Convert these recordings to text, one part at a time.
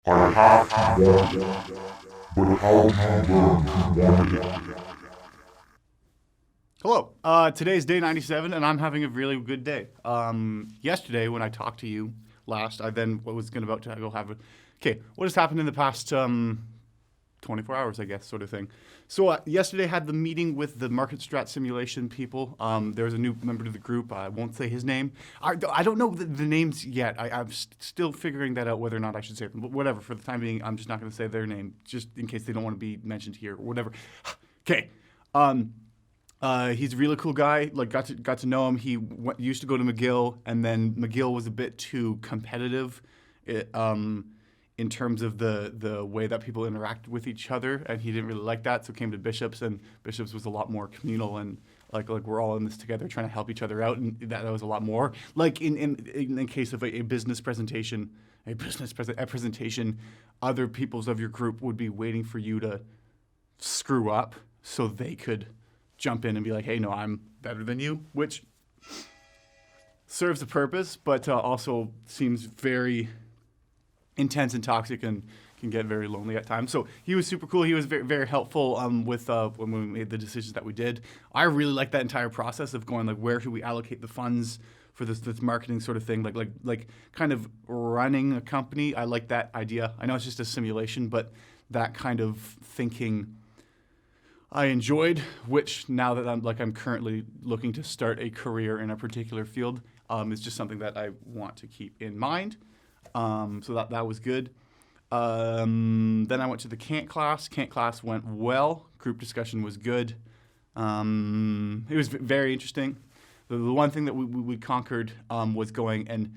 I have to want it, but how do you learn to want it? Hello. Today's day 97, and I'm having a really good day. Yesterday, when I talked to you last, I then was going about to go have a. Okay, what has happened in the past 24 hours, I guess, sort of thing. So yesterday, I had the meeting with the market strat simulation people. There's a new member to the group. I won't say his name. I don't know the names yet. I'm still figuring that out whether or not I should say them. But whatever. For the time being, I'm just not going to say their name, just in case they don't want to be mentioned here or whatever. Okay. He's a really cool guy. Like got to know him. He used to go to McGill, and then McGill was a bit too competitive, in terms of the way that people interact with each other, and he didn't really like that. So came to Bishops, and Bishops was a lot more communal and like we're all in this together, trying to help each other out, and that was a lot more. Like in case of a business presentation, a presentation, other peoples of your group would be waiting for you to screw up so they could jump in and be like, hey, no, I'm better than you, which serves a purpose, but also seems very intense and toxic and can get very lonely at times. So he was super cool. He was very, very helpful with when we made the decisions that we did. I really like that entire process of going like, where should we allocate the funds for this marketing sort of thing, like kind of running a company. I like that idea. I know it's just a simulation, but that kind of thinking I enjoyed, which now that I'm currently looking to start a career in a particular field, is just something that I want to keep in mind. So that was good. Then I went to the Kant class. Kant class went well. Group discussion was good. It was very interesting. The one thing that we conquered was going an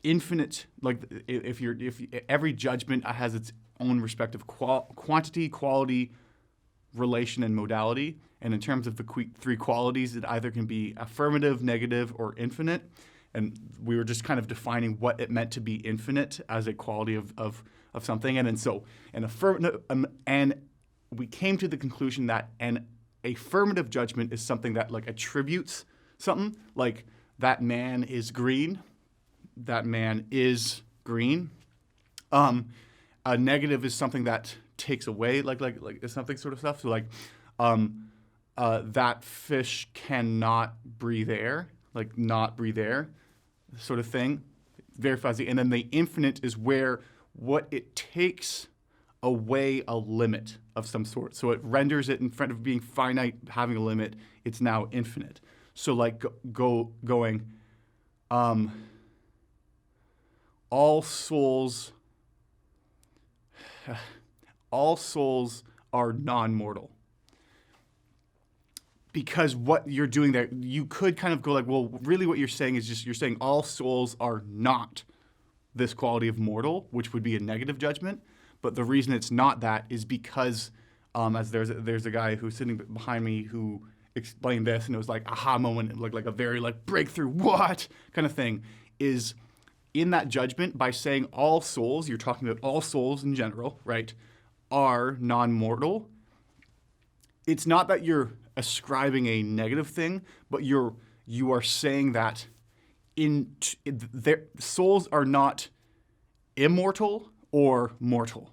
infinite, like if every judgment has its own respective quantity, quality, relation, and modality. And in terms of the three qualities, it either can be affirmative, negative, or infinite. And we were just kind of defining what it meant to be infinite as a quality of something. And then so an affirmative, and we came to the conclusion that an affirmative judgment is something that like attributes something, like that man is green, that man is green. A negative is something that takes away, like something sort of stuff. So like, that fish cannot breathe air, like not breathe air, sort of thing. Very fuzzy. And then the infinite is where what it takes away a limit of some sort. So it renders it, in front of being finite, having a limit, it's now infinite. So like going, all souls are non-mortal. Because what you're doing there, you could kind of go like, well, really what you're saying is just, you're saying all souls are not this quality of mortal, which would be a negative judgment. But the reason it's not that is because, as there's a guy who's sitting behind me who explained this, and it was like aha moment, like a very like breakthrough, what kind of thing, is in that judgment, by saying all souls, you're talking about all souls in general, right, are non-mortal. It's not that you're ascribing a negative thing, but you are saying that their souls are not immortal or mortal.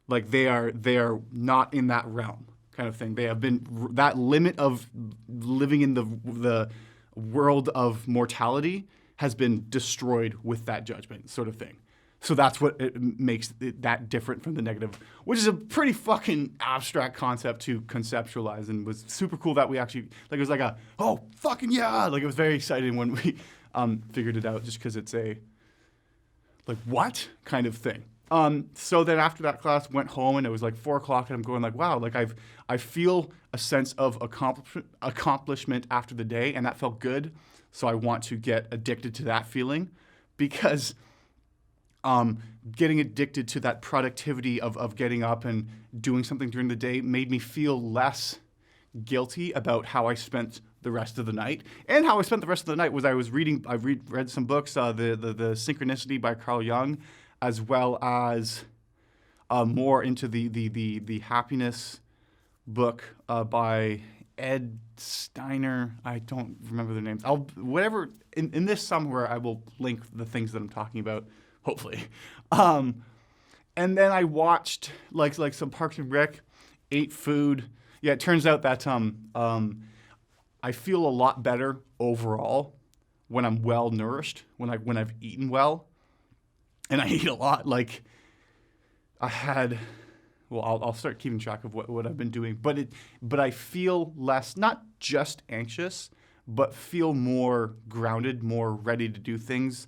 Like they are not in that realm, kind of thing. They have been, that limit of living in the world of mortality has been destroyed with that judgment, sort of thing. So that's what it makes it that different from the negative, which is a pretty fucking abstract concept to conceptualize, and was super cool that we actually, like, it was like a, oh, fucking yeah, like it was very exciting when we figured it out, just because it's a, like, what kind of thing. So then after that class, went home, and it was like 4 o'clock, and I'm going like, wow, like I feel a sense of accomplishment after the day, and that felt good. So I want to get addicted to that feeling, because getting addicted to that productivity of getting up and doing something during the day made me feel less guilty about how I spent the rest of the night. And how I spent the rest of the night was I read some books, the Synchronicity by Carl Jung, as well as more into the happiness book by Ed Steiner. I don't remember their names. Whatever in this somewhere I will link the things that I'm talking about, hopefully. And then I watched like some Parks and Rec, ate food. Yeah, it turns out that I feel a lot better overall when I'm well nourished, when I've eaten well, and I eat a lot. Like I had, well, I'll start keeping track of what I've been doing, but I feel less, not just anxious, but feel more grounded, more ready to do things,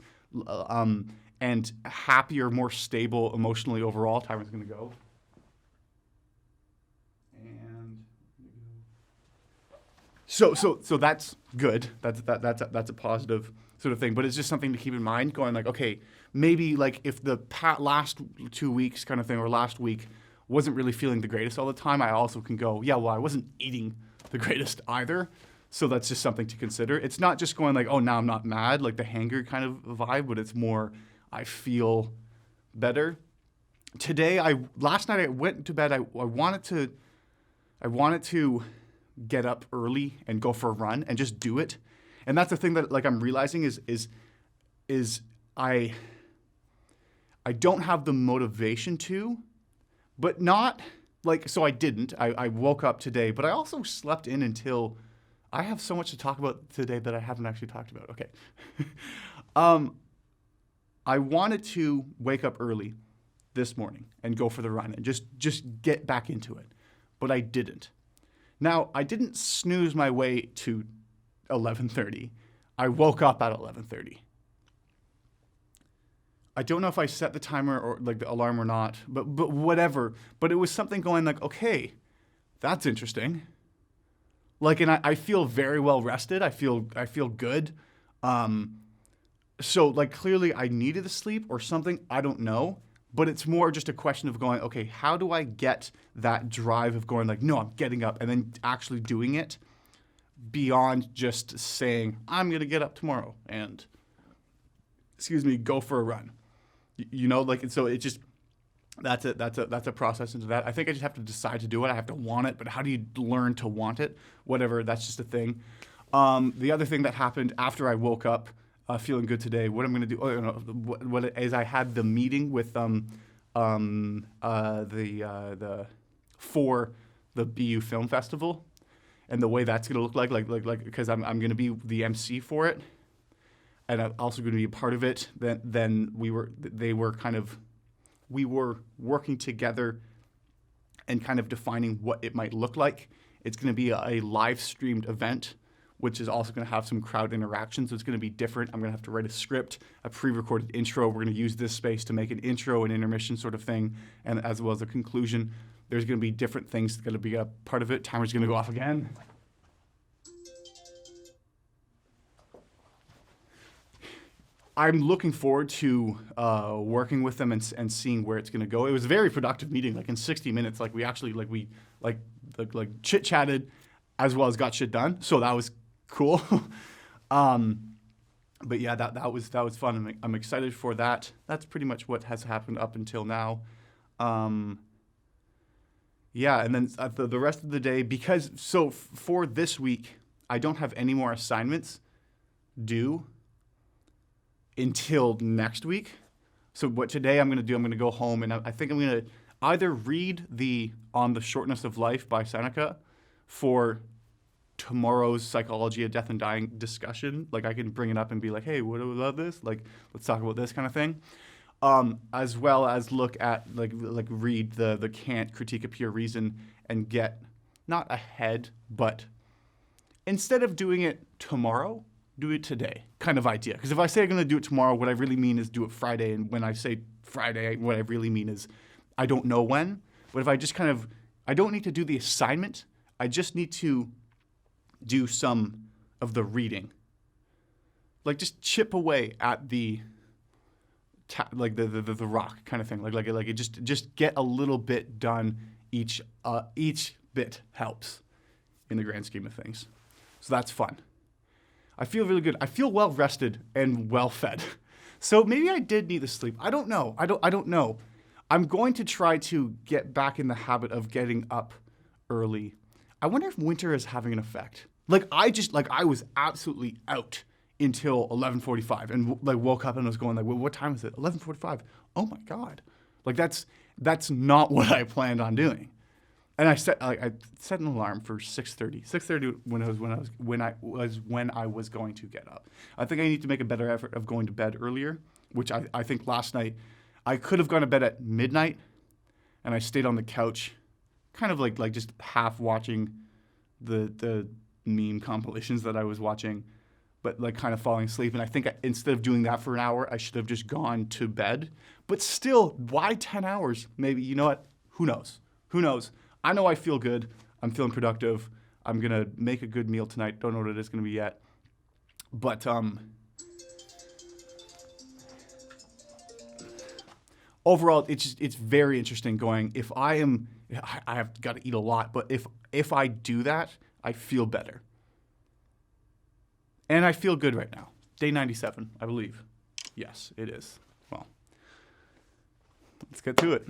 and happier, more stable emotionally overall. Timer's gonna go. And so that's good. That's a positive sort of thing. But it's just something to keep in mind. Going like, okay, maybe like if the last 2 weeks kind of thing or last week wasn't really feeling the greatest all the time, I also can go, yeah, well, I wasn't eating the greatest either. So that's just something to consider. It's not just going like, oh, now I'm not mad, like the hanger kind of vibe, but it's more I feel better. Last night I went to bed. I wanted to get up early and go for a run and just do it. And that's the thing that like I'm realizing is I don't have the motivation to, but not like, so I didn't. I woke up today, but I also slept in until I have so much to talk about today that I haven't actually talked about. Okay. I wanted to wake up early this morning and go for the run and just get back into it, but I didn't. Now, I didn't snooze my way to 11:30. I woke up at 11:30. I don't know if I set the timer or like the alarm or not, but whatever. But it was something going like, okay, that's interesting. Like, and I feel very well rested. I feel good. So like clearly I needed the sleep or something. I don't know. But it's more just a question of going, okay, how do I get that drive of going like, no, I'm getting up and then actually doing it beyond just saying, I'm going to get up tomorrow and, go for a run. You know, like, and so it just, that's a process into that. I think I just have to decide to do it. I have to want it, but how do you learn to want it? Whatever, that's just a thing. The other thing that happened after I woke up, feeling good today, what I'm going to do, what is I had the meeting with for the BU Film Festival, and the way that's going to look like because I'm going to be the MC for it, and I'm also going to be a part of it. Then we were working together and kind of defining what it might look like. It's going to be a live streamed event, which is also going to have some crowd interaction. So it's going to be different. I'm going to have to write a script, a pre-recorded intro. We're going to use this space to make an intro, an intermission sort of thing, and as well as a conclusion. There's going to be different things that are going to be a part of it. Timer's going to go off again. I'm looking forward to working with them and seeing where it's going to go. It was a very productive meeting. Like in 60 minutes, like we actually chit-chatted as well as got shit done. So that was cool. But yeah, that was fun. I'm excited for that. That's pretty much what has happened up until now. Yeah, and then the rest of the day, for this week, I don't have any more assignments due until next week. So what today I'm going to do, I'm going to go home and I think I'm going to either read On the Shortness of Life by Seneca for tomorrow's Psychology of Death and Dying discussion. Like I can bring it up and be like, hey, what about this? Like, let's talk about this kind of thing. As well as look at read the Kant Critique of Pure Reason and get not ahead, but instead of doing it tomorrow, do it today kind of idea. Because if I say I'm going to do it tomorrow, what I really mean is do it Friday. And when I say Friday, what I really mean is I don't know when. But if I just I don't need to do the assignment. I just need to do some of the reading. Like just chip away at the rock kind of thing. Like it just get a little bit done. Each bit helps in the grand scheme of things. So that's fun. I feel really good. I feel well rested and well fed. So maybe I did need the sleep. I don't know. I don't know. I'm going to try to get back in the habit of getting up early. I wonder if winter is having an effect. I was absolutely out until 11:45 and woke up and was going like, well, what time is it? 11:45. Oh my God. Like that's That's not what I planned on doing. And I set an alarm for 6:30. 6:30 when I was going to get up. I think I need to make a better effort of going to bed earlier, which I think last night I could have gone to bed at midnight, and I stayed on the couch, kind of like just half watching the meme compilations that I was watching, but like kind of falling asleep. And I think instead of doing that for an hour, I should have just gone to bed. But still, why 10 hours? Maybe, you know what? Who knows? Who knows? I know I feel good. I'm feeling productive. I'm going to make a good meal tonight. Don't know what it is going to be yet. But overall, it's very interesting going, I have got to eat a lot, but if I do that, I feel better. And I feel good right now. Day 97, I believe. Yes, it is. Well, let's get to it.